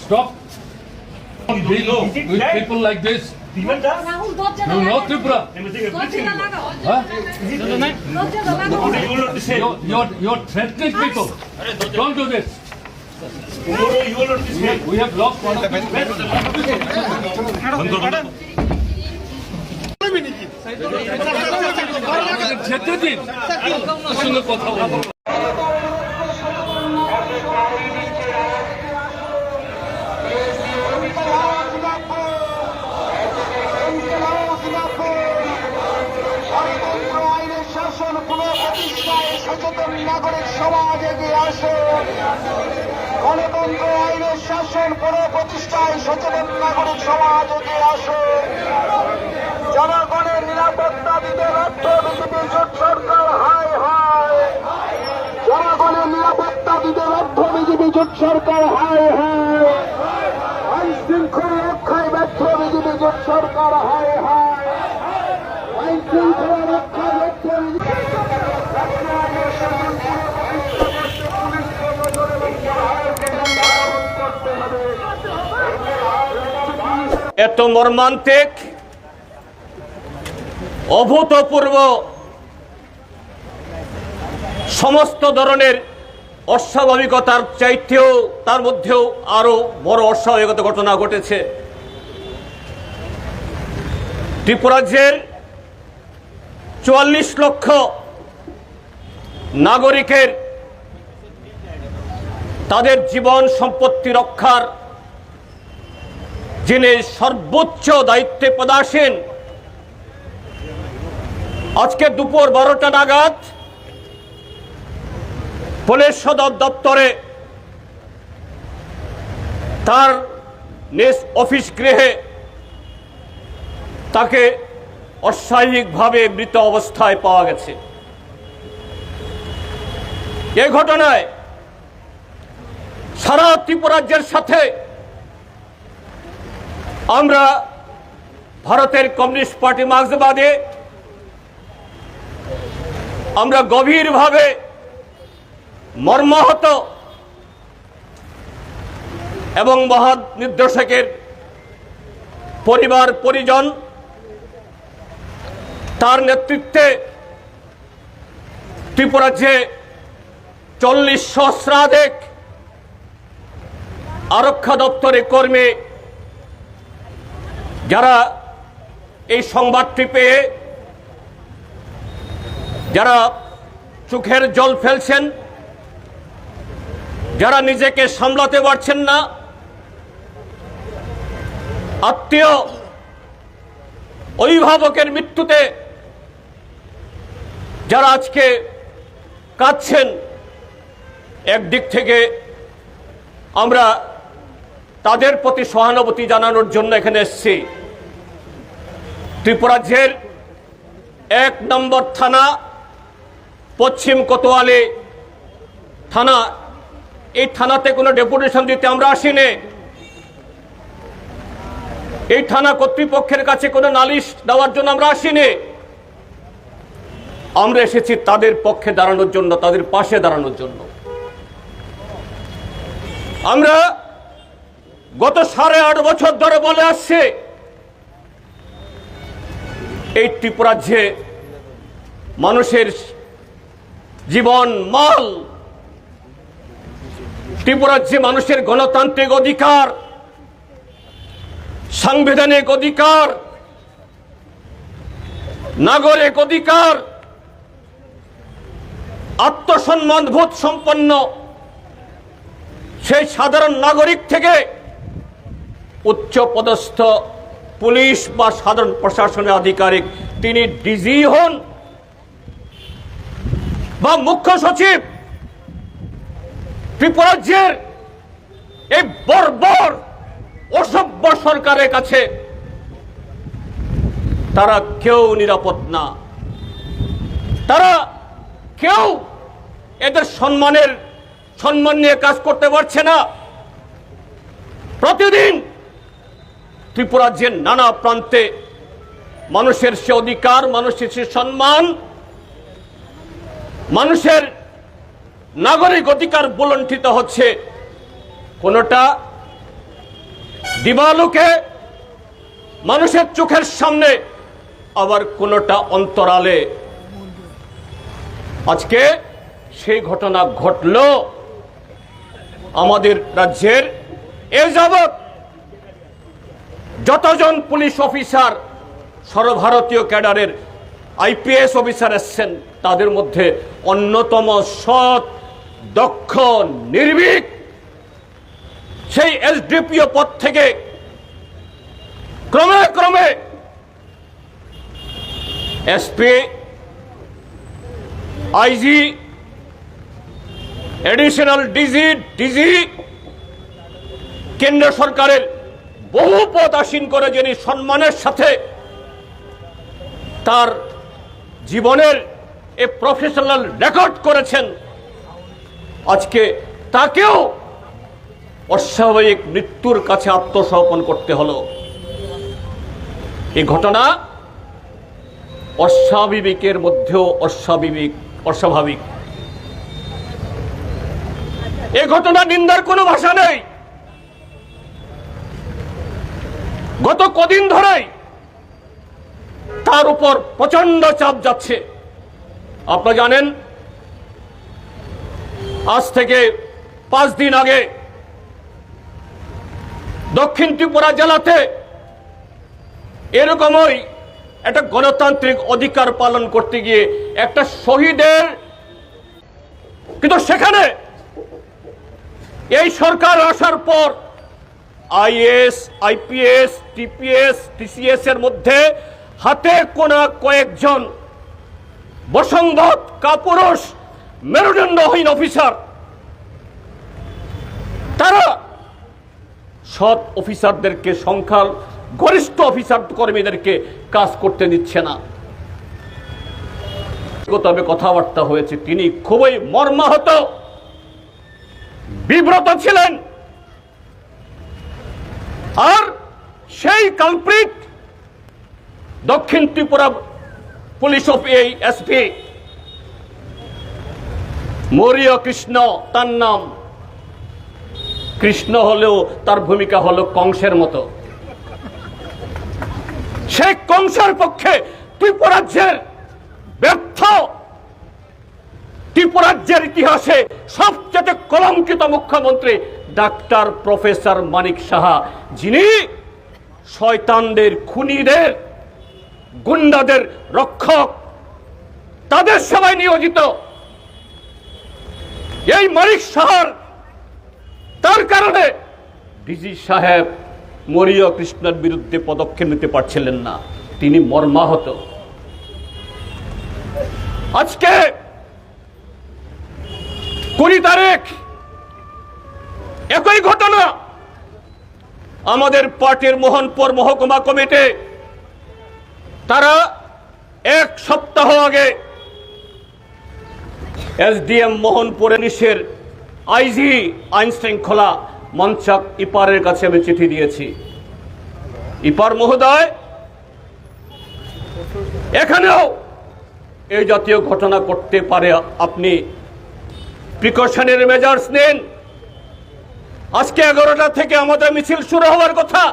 Stop dealing with people like this. You know Tripura? Huh? You're threatening people. Don't do this. We have lost one of the best. যেতে দিন সঙ্গে কথা বলবো। সচেতন নাগরিক সমাজ এগিয়ে আসে। গণতন্ত্র আইনের শাসন পুনঃপ্রতিষ্ঠায় সচেতন নাগরিক সমাজ এগিয়ে আসে। জনগণের নিরাপত্তা দিতে ব্যর্থ বিজেপি জোট সরকার হায় হায়। জনগণের নিরাপত্তা দিতে ব্যর্থ বিজেপি জোট সরকার হায় হায়। আইন শৃঙ্খলা রক্ষায় ব্যর্থ বিজেপি জোট সরকার হায় হায়। আইন শৃঙ্খলা রক্ষায় ব্যর্থ এত মর্মান্তিক অভূতপূর্ব সমস্ত ধরনের অস্বাভাবিকতার চাইতেও তার মধ্যেও আরো বড় অস্বাভাবিকতা ঘটনা ঘটেছে। ত্রিপুরাজ্যের ৪৪ লক্ষ নাগরিকের তাদের জীবন সম্পত্তি রক্ষার যিনি সর্বোচ্চ দায়িত্বে পদাসীন, আজকে দুপুর ১২টা নাগাদ পুলিশ সদর দপ্তরে তার নিজ অফিস গৃহে তাকে অস্বাভাবিকভাবে মৃত অবস্থায় পাওয়া গেছে। এই ঘটনায় সারা ত্রিপুরাজ্যের সাথে আমরা ভারতের কমিউনিস্ট পার্টি মার্ক্সবাদী আমরা গভীরভাবে মর্মাহত এবং মহানির্দেশকের পরিবার পরিজন তার নেতৃত্বে ত্রিপুরাজ্যে ৪০ সহস্রাধিক আরক্ষা দপ্তরের কর্মী যারা এই সংবাদটি পেয়ে যারা চোখের জল ফেলছেন, যারা নিজেকে সামলাতে পারছেন না, আত্মীয় অভিভাবকের মৃত্যুতে যারা আজকে কাঁদছেন, একদিক থেকে আমরা তাদের প্রতি সহানুভূতি জানানোর জন্য এখানে এসেছি। ত্রিপুরাজ্যের ১ নম্বর থানা পশ্চিম কোতোয়ালি থানা, এই থানাতে কোনো ডেপুটেশন দিতে আমরা আসিনি। এই থানা কর্তৃপক্ষের কাছে কোনো নালিশ দেওয়ার জন্য আমরা আসিনি। আমরা এসেছি তাদের পক্ষে দাঁড়ানোর জন্য, তাদের পাশে দাঁড়ানোর জন্য। আমরা গত ৮.৫ বছর ধরে বলে আসছে এই ত্রিপুরাজ্যে মানুষের জীবন মাল, ত্রিপুরাজ্যে মানুষের গণতান্ত্রিক অধিকার, সাংবিধানিক অধিকার, নাগরিক অধিকার, আত্মসম্মানবোধ সম্পন্ন সেই সাধারণ নাগরিক থেকে উচ্চ পদস্থ পুলিশ বা সাধারণ প্রশাসনের আধিকারিক, তিনি ডিজি হন বা মুখ্য সচিব, ত্রিপুরাজ্যের এই বর্বর অসভ্য সরকারের কাছে তারা কেউ নিরাপদ না। তারা কেউ এদের সম্মান নিয়ে কাজ করতে পারছে না। প্রতিদিন ত্রিপুরাজ্যের নানা প্রান্তে মানুষের সে অধিকার, মানুষের সে সম্মান, মানুষের নাগরিক অধিকার বুলণ্ঠিত হচ্ছে। কোনোটা দিবালোকে মানুষের চোখের সামনে, আবার কোনোটা অন্তরালে। আজকে সেই ঘটনা ঘটল আমাদের রাজ্যের। এ যাবৎ যতজন পুলিশ অফিসার সর্বভারতীয় ক্যাডারের আইপিএস অফিসার এসছেন, তাদের মধ্যে অন্যতম সৎ, দক্ষ, নির্ভীক সেই এসডিপিও পদ থেকে ক্রমে ক্রমে এসপি, আইজি, এডিশনাল ডিজি, কেন্দ্র সরকারের বহু পদ আসীন করে যিনি সম্মানের সাথে তার জীবনের এ প্রফেশনাল রেকর্ড করেছেন, আজকে তাকেও অস্বাভাবিক মৃত্যুর কাছে আত্মসমর্পণ করতে হলো। এই ঘটনা অস্বাভাবিকের মধ্যেও অস্বাভাবিক। এই ঘটনা নিন্দার কোনো ভাষা নেই। গত কদিন ধরেই তার উপর প্রচন্ড চাপ যাচ্ছে। আপনারা জানেন, আজ থেকে 5 দিন আগে দক্ষিণ ত্রিপুরা জেলাতে এরকমই একটা গণতান্ত্রিক অধিকার পালন করতে গিয়ে একটা শহীদের, কিন্তু সেখানে এই সরকার আসার পর আইএস, আইপিএস, টিপিএস, টিসিএস এর মধ্যে হাতে গোনা কয়েকজন বসংবদ, কাপুরুষ, মেরুদণ্ডহীন অফিসার, তারা সৎ অফিসারদেরকে, সংখ্যার গরিষ্ঠ অফিসার কর্মীদেরকে কাজ করতে দিচ্ছে না। তবে কথাবার্তা হয়েছে, তিনি খুবই মর্মাহত, বিব্রত ছিলেন। আর সেই কালপ্রিট দক্ষিণ ত্রিপুরা পুলিশ এসপি মৌর্য কৃষ্ণ, তার নাম। কৃষ্ণ হলেও তার ভূমিকা হলো কংসের মতো। সেই কংসের পক্ষে ত্রিপুরাজ্যের ব্যর্থ, ত্রিপুরাজ্যের ইতিহাসে সবচেয়ে কলঙ্কিত মুখ্যমন্ত্রী ডাক্তার প্রফেসর মানিক সাহা, যিনি শয়তানদের, খুনিদের, গুন্ডাদের রক্ষক, তাদের সেবায় নিয়োজিত। এই মানিক সাহার তার কারণে ডিজি সাহেব মৌর্য কৃষ্ণের বিরুদ্ধে পদক্ষেপ নিতে পারছিলেন না, তিনি মর্মাহত। আজকে 20 তারিখ একই ঘটনা, আমাদের পার্টির মোহনপুর মহকুমা কমিটি তারা 1 সপ্তাহ আগে এসডিএম মোহনপুরে পুলিশের আইজি, আইন শৃঙ্খলা মঞ্চক ইপারের কাছে আমি চিঠি দিয়েছি। ইপার মহোদয়, এখানেও এই জাতীয় ঘটনা করতে পারে, আপনি প্রিকশনারি মেজার্স নেন। আজকে 11টা থেকে আমাদের মিছিল শুরু হওয়ার কথা,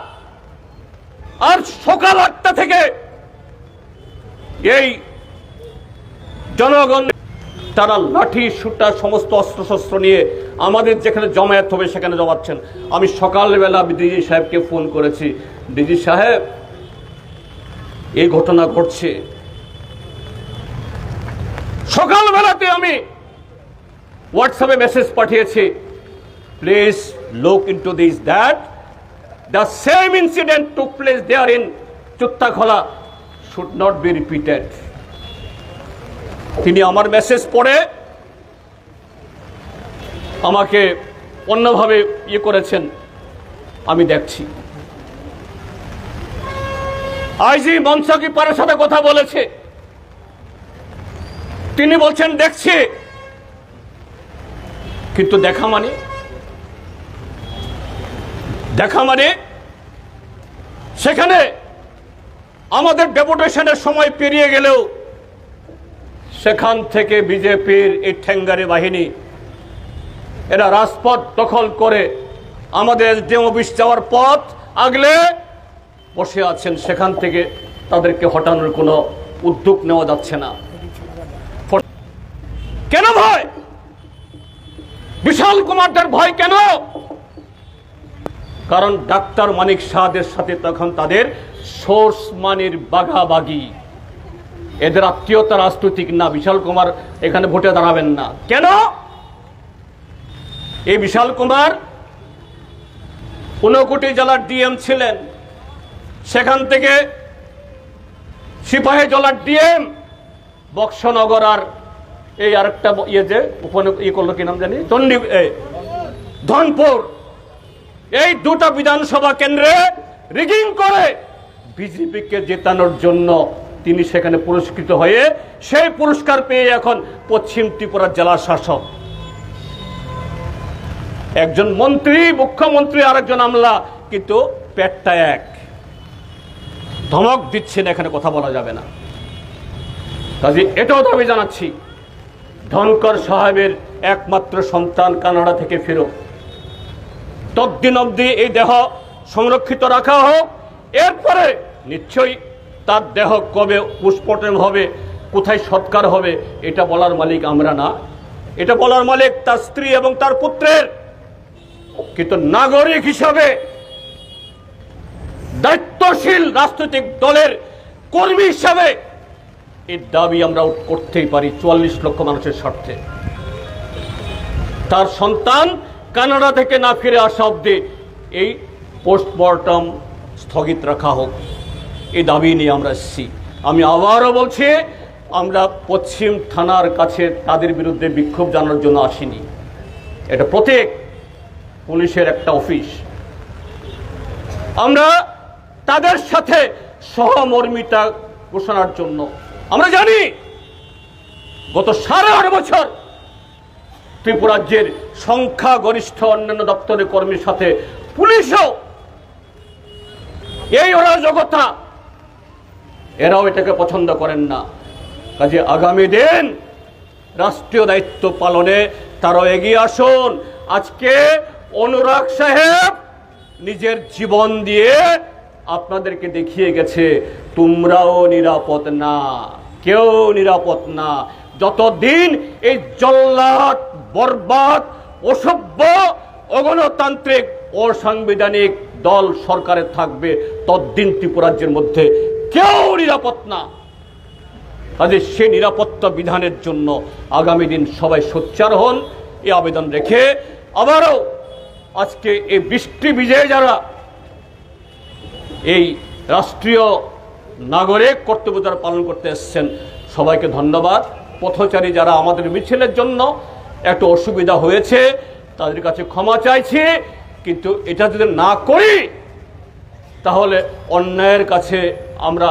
আর সকাল 8টা থেকে এই জনগণ তারা লাঠি, সুটা, সমস্ত অস্ত্রশস্ত্র নিয়ে আমাদের যেখানে জমায়েত হবে সেখানে জমাচ্ছেন। আমি সকালবেলা ডিজি সাহেবকে ফোন করেছি, ডিজি সাহেব এই ঘটনা ঘটছে। সকালবেলাতে আমি হোয়াটসঅ্যাপে মেসেজ পাঠিয়েছি, please look into this, that the same incident took place there in Chuttakhola should not be repeated. তিনি আমার মেসেজ পড়ে আমাকে অন্যভাবে করেছেন, আমি দেখছি। আইজি মনসা কিপারের সাথে কথা বলেছে, তিনি বলছেন দেখছি, কিন্তু দেখা মানে সেখানে আমাদের ডেপুটেশনের সময় পেরিয়ে গেলেও সেখান থেকে বিজেপির এই ঠেঙ্গারি বাহিনী এরা রাজপথ দখল করে আমাদের এসডিএম অফিস যাওয়ার পথ আগলে বসে আছেন, সেখান থেকে তাদেরকে হটানোর কোনো উদ্যোগ নেওয়া যাচ্ছে না। কেন ভয়? বিশাল কুমারদের ভয় কেন? কারণ ডাক্তার মানিক শাহদের সাথে তখন তাদের সোর্স মানির বাগাবাগি, এদের আত্মীয়তা রাজনৈতিক না। বিশাল কুমার এখানে ভোটে দাঁড়াবেন না। কেন? এই বিশাল কুমার ঊনকোটি জেলার ডিএম ছিলেন, সেখান থেকে সিপাহী জেলার ডিএম বক্সনগর আর এই আরেকটা যে করলো কি নাম জানি, ধনপুর, এই দুটা বিধানসভা কেন্দ্রে রিগিং করে বিজেপিকে জেতানোর জন্য তিনি সেখানে পুরস্কৃত হয়ে সেই পুরস্কার পেয়ে এখন পশ্চিম ত্রিপুরার জেলা শাসক। একজন মন্ত্রী, মুখ্যমন্ত্রী, আরেকজন আমলা, কিন্তু পেটটা এক। ধমক দিচ্ছেন, এখানে কথা বলা যাবে না। কাজে এটাও দাবি জানাচ্ছি, ধনকর সাহেবের একমাত্র সন্তান কানাডা থেকে ফেরত, ততদিন অবধি এই দেহ সংরক্ষিত রাখা হোক। এরপরে নিশ্চয়ই তার দেহ কবে পোস্টমর্টেম হবে, কোথায় সৎকার হবে, এটা বলার মালিক আমরা না, এটা বলার মালিক তার স্ত্রী এবং তার পুত্রের। কিন্তু নাগরিক হিসাবে, দায়িত্বশীল রাজনৈতিক দলের কর্মী হিসাবে এই দাবি আমরা করতেই পারি 44 লক্ষ মানুষের স্বার্থে। তার সন্তান কানাডা থেকে না ফিরে আসা অবধি এই পোস্টমর্টম স্থগিত রাখা হোক, এই দাবি নিয়ে আমরা এসেছি। আমি আবারও বলছি, আমরা পশ্চিম থানার কাছে তাদের বিরুদ্ধে বিক্ষোভ জানানোর জন্য আসিনি। এটা প্রত্যেক পুলিশের একটা অফিস। আমরা তাদের সাথে সহমর্মিতা ঘোষণার জন্য, আমরা জানি গত 8.5 বছর ত্রিপুরাজ্যের সংখ্যাগরিষ্ঠ অন্যান্য দপ্তরের কর্মীর সাথে পুলিশও এই অরাজকতা, এরাও এটাকে পছন্দ করেন না। কাজে আগামী দিন রাষ্ট্রীয় দায়িত্ব পালনে তারাও এগিয়ে আসুন। আজকে অনুরাগ সাহেব নিজের জীবন দিয়ে আপনাদেরকে দেখিয়ে গেছে, তোমরাও নিরাপদ না, কেউ নিরাপদ না। যতদিন এই জল্লাদ, বরবাদ, অসভ্য, অগণতান্ত্রিক, অসাংবিধানিক দল সরকারে থাকবে, ততদিন ত্রিপুরাজ্যের মধ্যে কেউ নিরাপদ না। কাজে সে নিরাপত্তা বিধানের জন্য আগামী দিন সবাই সোচ্চার হন, এই আবেদন রেখে আবারও আজকে এই বৃষ্টি বিজয়ে যারা এই রাষ্ট্রীয় নাগরিক কর্তব্য যারা পালন করতে এসছেন, সবাইকে ধন্যবাদ। পথচারী যারা আমাদের মিছিলের জন্য একটু অসুবিধা হয়েছে, তাদের কাছে ক্ষমা চাইছি। কিন্তু এটা যদি না করি তাহলে অন্যায়ের কাছে আমরা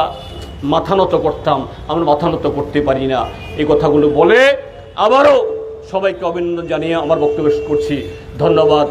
মাথা নত করতাম, আমরা মাথা নত করতে পারি না। এই কথাগুলো বলে আবারও সবাইকে অভিনন্দন জানিয়ে আমার বক্তব্য শেষ করছি। ধন্যবাদ।